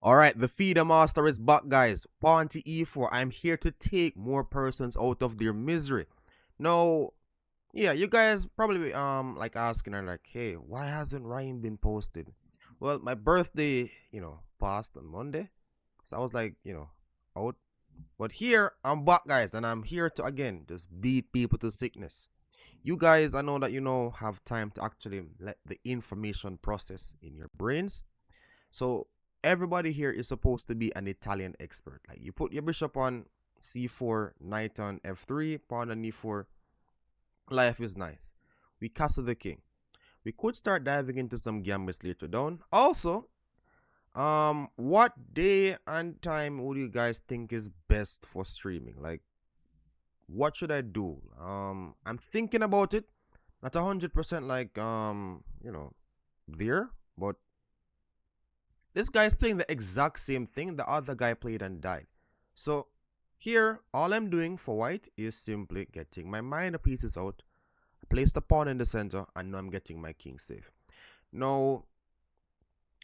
Alright, the feeder master is back, guys. Pawn to e4. I'm here to take more persons out of their misery. Now, yeah, you guys probably like asking her like, hey, why hasn't Ryan been posted? Well, my birthday, passed on Monday. So I was like, out. But here I'm back, guys, and I'm here to again just beat people to sickness. You guys, I know that have time to actually let the information process in your brains. So everybody here is supposed to be an Italian expert. Like you put your bishop on c4, knight on f3, pawn on e4. Life is nice. We castle the king. We could start diving into some gambits later down. Also, what day and time would you guys think is best for streaming? Like, what should I do? I'm thinking about it. Not 100% like there, but this guy's playing the exact same thing the other guy played and died. So here, all I'm doing for white is simply getting my minor pieces out, place the pawn in the center, and now I'm getting my king safe. Now,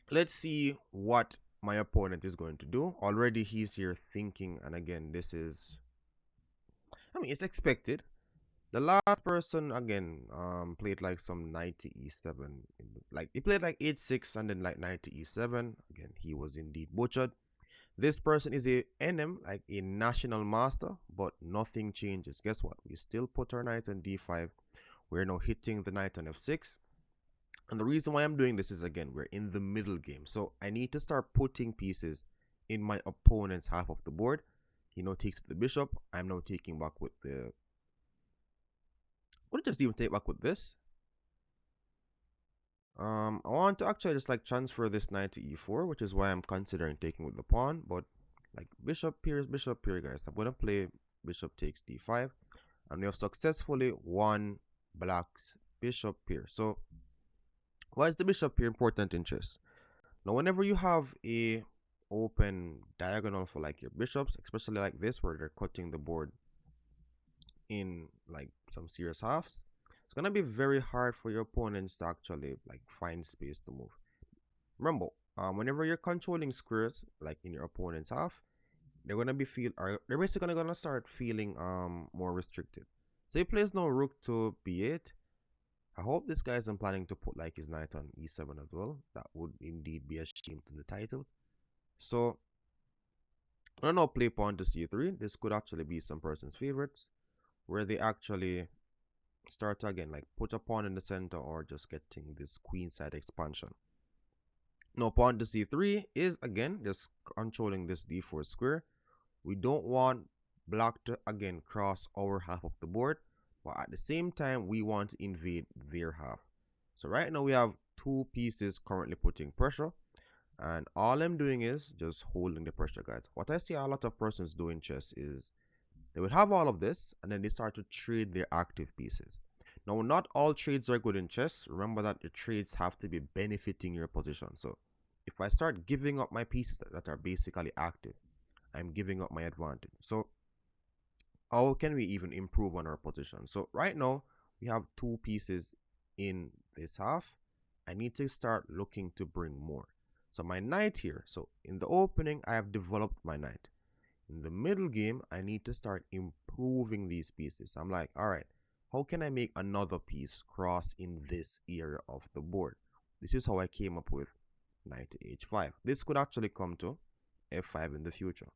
let's see what my opponent is going to do. Already he's here thinking, and again, it's expected. The last person again played like some knight to e7, like he played like h6 and then like knight to e7. Again, he was indeed butchered. This person is a NM, like a national master, but nothing changes. Guess what? We still put our knight on d5. We're now hitting the knight on f6. And the reason why I'm doing this is, again, we're in the middle game. So I need to start putting pieces in my opponent's half of the board. He now takes the bishop. I'm now taking back with the... What did I just even take back with this? I want to actually just like transfer this knight to e4, which is why I'm considering taking with the pawn. But like bishop here, guys. I'm going to play bishop takes d5. And we have successfully won black's bishop here. So why is the bishop here important in chess? Now, whenever you have a open diagonal for like your bishops, especially like this where they're cutting the board in like some serious halves, it's gonna be very hard for your opponents to actually like find space to move. Remember, whenever you're controlling squares like in your opponent's half, they're they're basically gonna start feeling more restricted. So he plays no rook to b8. I hope this guy isn't planning to put like his knight on e7 as well. That would indeed be a shame to the title. So I don't know, play pawn to c3. This could actually be some person's favorites, where they actually start again, like put a pawn in the center or just getting this queenside expansion. Now pawn to c3 is again just controlling this d4 square. We don't want black to again cross our half of the board, but at the same time we want to invade their half. So right now we have two pieces currently putting pressure, and all I'm doing is just holding the pressure, guys. What I see a lot of persons do in chess is they would have all of this and then they start to trade their active pieces. Now, not all trades are good in chess. Remember that the trades have to be benefiting your position. So if I start giving up my pieces that are basically active, I'm giving up my advantage. So how can we even improve on our position? So right now we have two pieces in this half. I need to start looking to bring more. So my knight here, so in the opening I have developed my knight. In the middle game I need to start improving these pieces. I'm like, all right, how can I make another piece cross in this area of the board? This is how I came up with knight to h5. This could actually come to f5 in the future.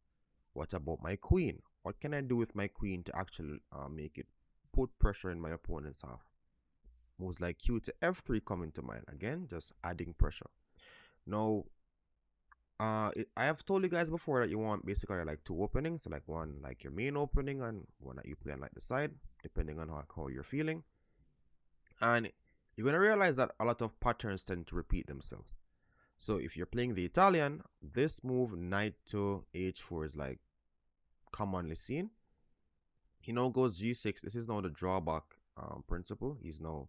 What about my queen? What can I do with my queen to actually make it put pressure in my opponent's half? Moves like q to f3 come into mind. Again, just adding pressure. Now, I have told you guys before that you want basically like two openings, so like one like your main opening and one that you play on like the side, depending on how you're feeling. And you're gonna realize that a lot of patterns tend to repeat themselves. So if you're playing the Italian, this move knight to h4 is like commonly seen. He now goes g6. This is now the drawback principle. He's now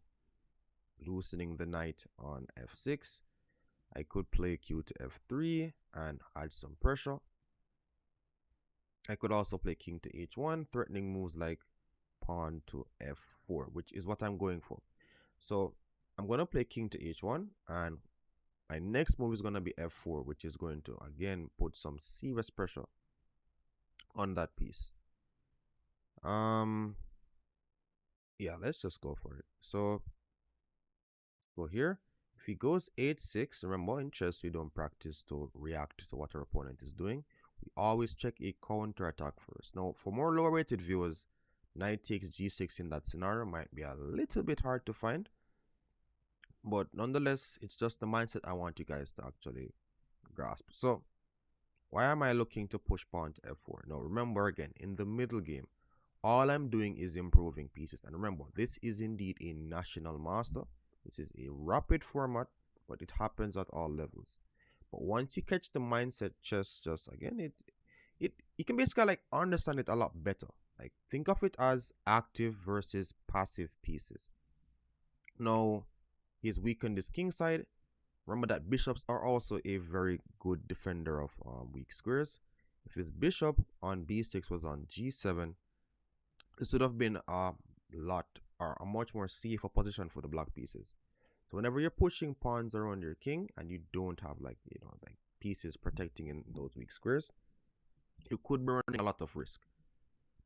loosening the knight on f6. I could play q to f3 and add some pressure. I could also play king to h1, threatening moves like pawn to f4, which is what I'm going for. So I'm going to play king to h1, and My next move is going to be f4, which is going to again put some serious pressure on that piece. Yeah, let's just go for it. So go here. If he goes 8-6, remember in chess we don't practice to react to what our opponent is doing. We always check a counter attack first. Now, for more lower rated viewers, knight takes g6 in that scenario might be a little bit hard to find, but nonetheless, it's just the mindset I want you guys to actually grasp. So, why am I looking to push pawn to f4? Now, remember again, in the middle game, all I'm doing is improving pieces. And remember, this is indeed a national master. This is a rapid format, but it happens at all levels. But once you catch the mindset, chess just again, you can basically like understand it a lot better. Like think of it as active versus passive pieces. Now, he's weakened his king side. Remember that bishops are also a very good defender of weak squares. If his bishop on b6 was on g7, this would have been a lot or a much more safer position for the black pieces. So whenever you're pushing pawns around your king and you don't have like like pieces protecting in those weak squares, you could be running a lot of risk.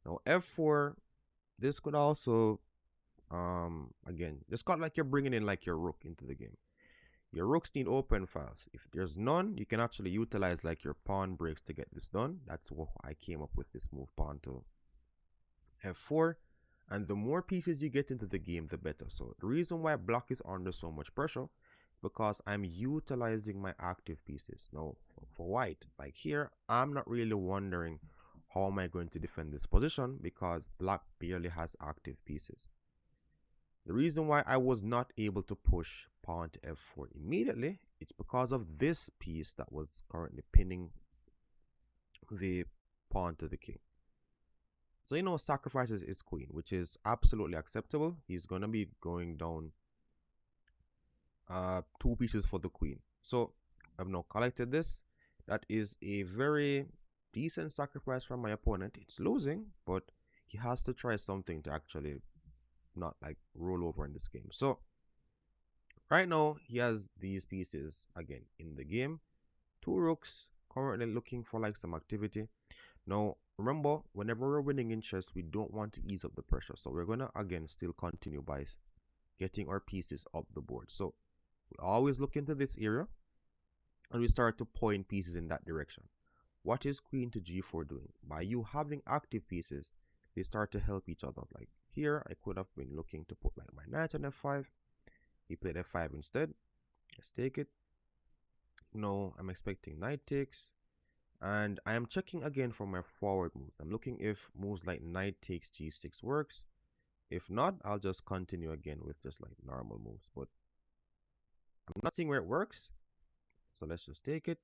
Now f4, this could also again, it's kind of like you're bringing in like your rook into the game. Your rooks need open files. If there's none, you can actually utilize like your pawn breaks to get this done. That's what I came up with this move pawn to f4. And the more pieces you get into the game, the better. So the reason why black is under so much pressure is because I'm utilizing my active pieces. Now, for white, like here, I'm not really wondering how am I going to defend this position because black barely has active pieces. The reason why I was not able to push pawn to f4 immediately, it's because of this piece that was currently pinning the pawn to the king. So, sacrifices his queen, which is absolutely acceptable. He's going to be going down 2 pieces for the queen. So, I've now collected this. That is a very decent sacrifice from my opponent. It's losing, but he has to try something to actually not like roll over in this game. So, right now, he has these pieces again in the game. 2 rooks, currently looking for like some activity. Now, remember, whenever we're winning in chess, we don't want to ease up the pressure. So we're going to, again, still continue by getting our pieces up the board. So we always look into this area and we start to point pieces in that direction. What is queen to g4 doing? By you having active pieces, they start to help each other. Like here, I could have been looking to put like my knight on f5. He played f5 instead. Let's take it. No, I'm expecting knight takes. And I am checking again for my forward moves. I'm looking if moves like knight takes g6 works. If not, I'll just continue again with just like normal moves. But I'm not seeing where it works. So let's just take it.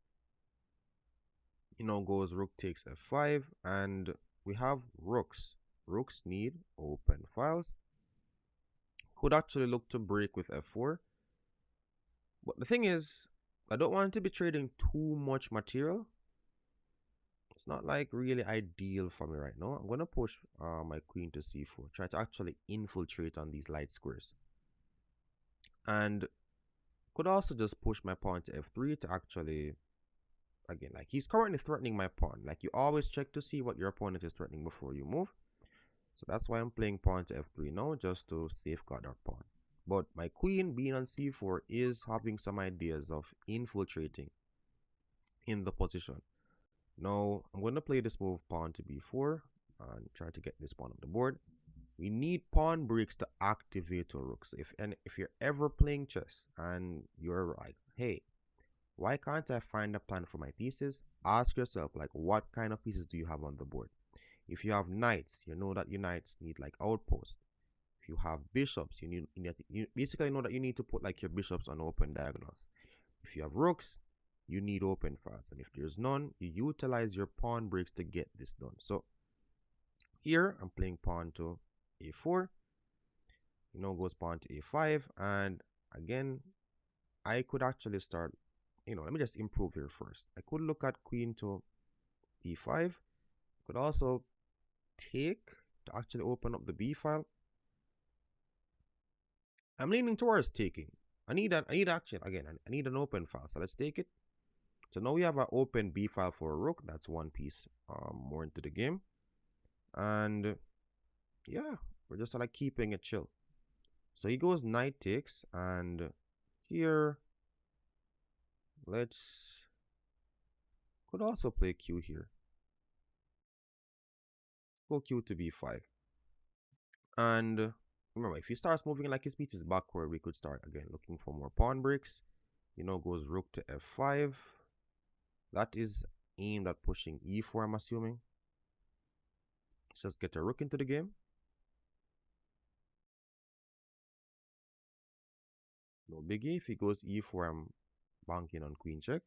Goes rook takes f5. And we have rooks. Rooks need open files. Could actually look to break with f4. But the thing is, I don't want to be trading too much material. It's not like really ideal for me right now. I'm going to push my queen to c4. Try to actually infiltrate on these light squares. And could also just push my pawn to f3 to actually, again, like he's currently threatening my pawn. Like you always check to see what your opponent is threatening before you move. So that's why I'm playing pawn to f3 now, just to safeguard our pawn. But my queen being on c4 is having some ideas of infiltrating in the position. Now, I'm going to play this move pawn to b4 and try to get this pawn on the board. We need pawn breaks to activate our rooks. If you're ever playing chess and you're like, hey, why can't I find a plan for my pieces? Ask yourself, like, what kind of pieces do you have on the board? If you have knights, you know that your knights need like outposts. If you have bishops, you basically know that you need to put like your bishops on open diagonals. If you have rooks, you need open files, and if there's none, you utilize your pawn breaks to get this done. So here I'm playing pawn to a4, goes pawn to a5, and again I could actually start, let me just improve here first. I could look at queen to b5, could also take to actually open up the b file. I'm leaning towards taking. I need action again. I need an open file. So let's take it. So now we have an open B file for a rook. That's one piece more into the game. And yeah, we're just like keeping it chill. So he goes knight takes, and here let's could also play Q here. Go Q to B5. And remember, if he starts moving like his piece is backward, we could start again looking for more pawn breaks. You know, goes rook to F5. That is aimed at pushing E4, I'm assuming. Let's just get a rook into the game. No biggie. If he goes E4, I'm banking on queen check.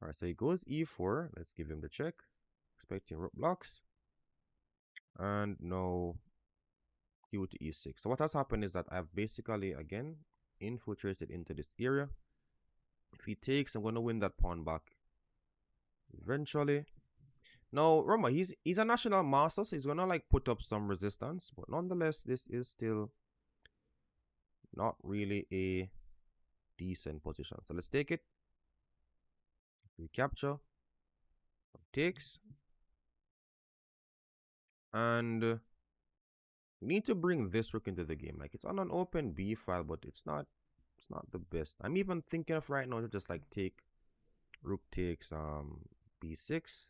Alright, so he goes E4. Let's give him the check. Expecting rook blocks. And no Q to E6. So what has happened is that I've basically, again, infiltrated into this area. If he takes, I'm going to win that pawn back eventually. Now, remember, he's a national master, so he's going to like put up some resistance. But nonetheless, this is still not really a decent position. So let's take it. We capture. Takes. And we need to bring this rook into the game. Like, it's on an open B file, but it's not the best. I'm even thinking of right now to just like take rook takes B6.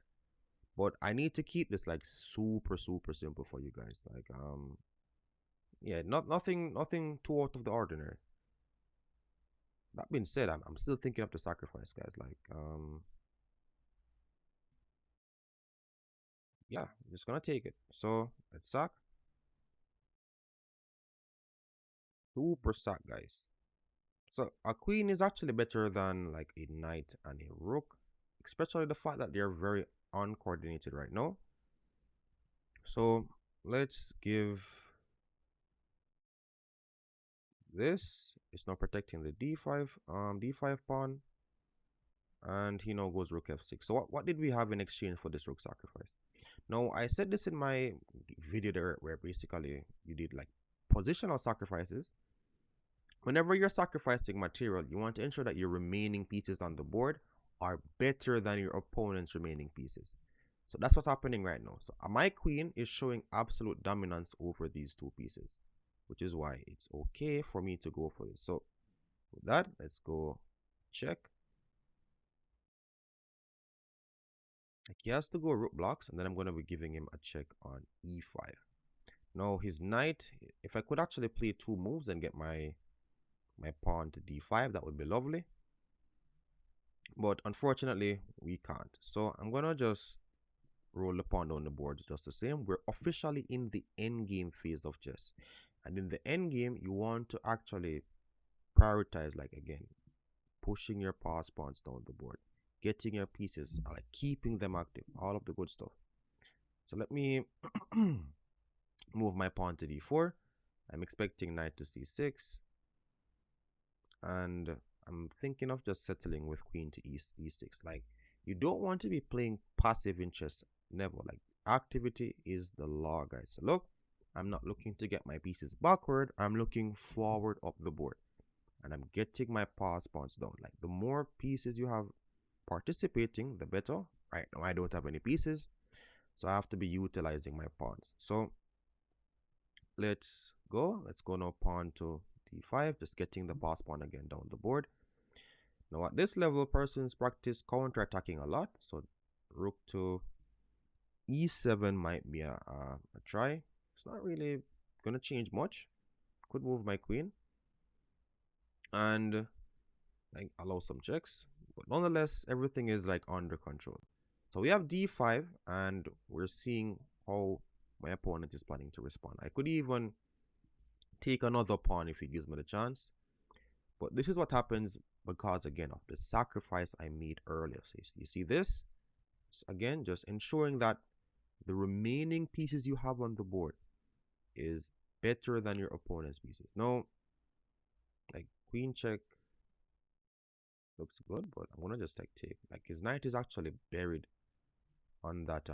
But I need to keep this like super simple for you guys. Like yeah, nothing too out of the ordinary. That being said, I'm still thinking of the sacrifice, guys. Like yeah, I'm just gonna take it. So let's sack. Super sack, guys. So a queen is actually better than like a knight and a rook, especially the fact that they're very uncoordinated right now. So let's give this. It's not protecting the d5 pawn, and he now goes rook f6. So what did we have in exchange for this rook sacrifice? Now I said this in my video there, where basically you did like positional sacrifices. Whenever you're sacrificing material, you want to ensure that your remaining pieces on the board are better than your opponent's remaining pieces. So that's what's happening right now. So my queen is showing absolute dominance over these two pieces, which is why it's okay for me to go for this. So with that, let's go check. Like he has to go rook blocks, and then I'm going to be giving him a check on e5. Now his knight, if I could actually play two moves and get my pawn to d5, that would be lovely. But unfortunately, we can't. So I'm going to just roll the pawn down the board just the same. We're officially in the endgame phase of chess. And in the endgame, you want to actually prioritize, like again, pushing your pass pawns down the board, getting your pieces, like keeping them active, all of the good stuff. So let me move my pawn to d4. I'm expecting knight to c6. And I'm thinking of just settling with queen to e6. Like, you don't want to be playing passive in chess. Never. Like, activity is the law, guys. So look, I'm not looking to get my pieces backward. I'm looking forward up the board. And I'm getting my pass pawns down. Like, the more pieces you have participating, the better. Right now, I don't have any pieces, so I have to be utilizing my pawns. So let's go. Let's go now pawn to d5, just getting the pass pawn again down the board. Now at this level, persons practice counter-attacking a lot, so rook to e7 might be a try. It's not really gonna change much. Could move my queen and like allow some checks, but nonetheless everything is like under control. So we have d5, and we're seeing how my opponent is planning to respond. I could even take another pawn if he gives me the chance, but this is what happens because again of the sacrifice I made earlier. So you see this? So again, just ensuring that the remaining pieces you have on the board is better than your opponent's pieces. No, like queen check looks good, but I'm gonna just like take, like his knight is actually buried on that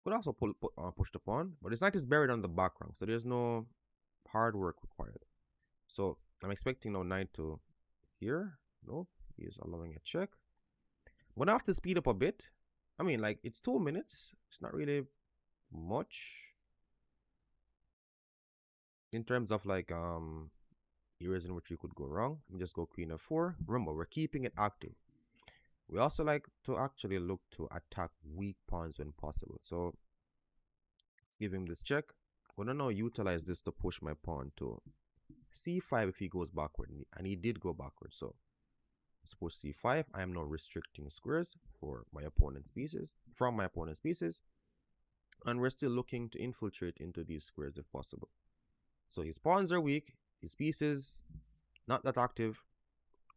Could also push the pawn, but this knight is buried on the back rank, so there's no hard work required. So I'm expecting now knight to here. Nope, he is allowing a check. I'm gonna have to speed up a bit. I mean, like, it's 2 minutes. It's not really much in terms of like areas in which you could go wrong. Let me just go queen f4. Remember, we're keeping it active. We also like to actually look to attack weak pawns when possible. So let's give him this check. I'm gonna now utilize this to push my pawn to c5 if he goes backward, and he did go backward. So let's push c5. I am now restricting squares for my opponent's pieces, from my opponent's pieces, and we're still looking to infiltrate into these squares if possible. So his pawns are weak, his pieces not that active.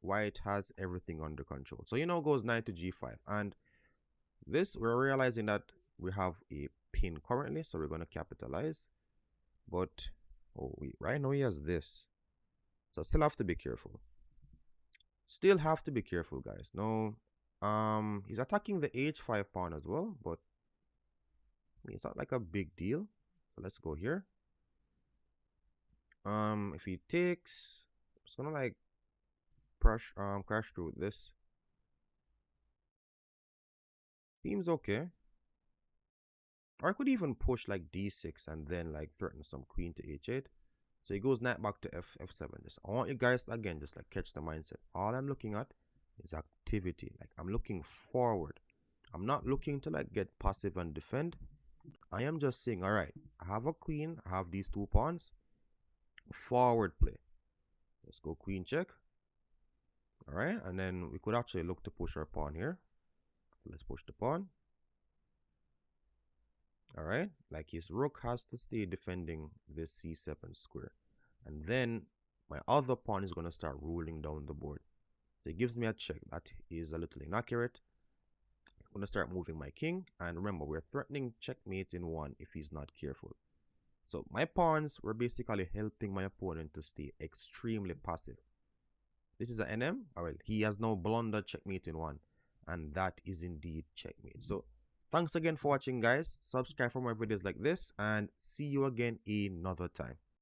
White has everything under control. So he now goes knight to g5, and this we're realizing that we have a pin currently, so we're going to capitalize. But oh wait, right now he has this, so I still have to be careful. Still have to be careful, guys. No, he's attacking the h5 pawn as well, but I mean, it's not like a big deal. So let's go here. If he takes, it's gonna like crash through with this. Seems okay. Or I could even push like d6 and then like threaten some queen to h8. So he goes knight back to f7. Just I want you guys again just like catch the mindset. All I'm looking at is activity. Like I'm looking forward. I'm not looking to like get passive and defend. I am just saying, all right, I have a queen, I have these 2 pawns. Forward play. Let's go queen check. All right, and then we could actually look to push our pawn here. Let's push the pawn. All right, like his rook has to stay defending this c7 square, and then my other pawn is going to start ruling down the board. So it gives me a check. That is a little inaccurate. I'm going to start moving my king, and remember, we're threatening checkmate in one if he's not careful. So my pawns were basically helping my opponent to stay extremely passive. This is an NM. All right, he has now blundered checkmate in one, and that is indeed checkmate. So thanks again for watching, guys. Subscribe for more videos like this, and see you again another time.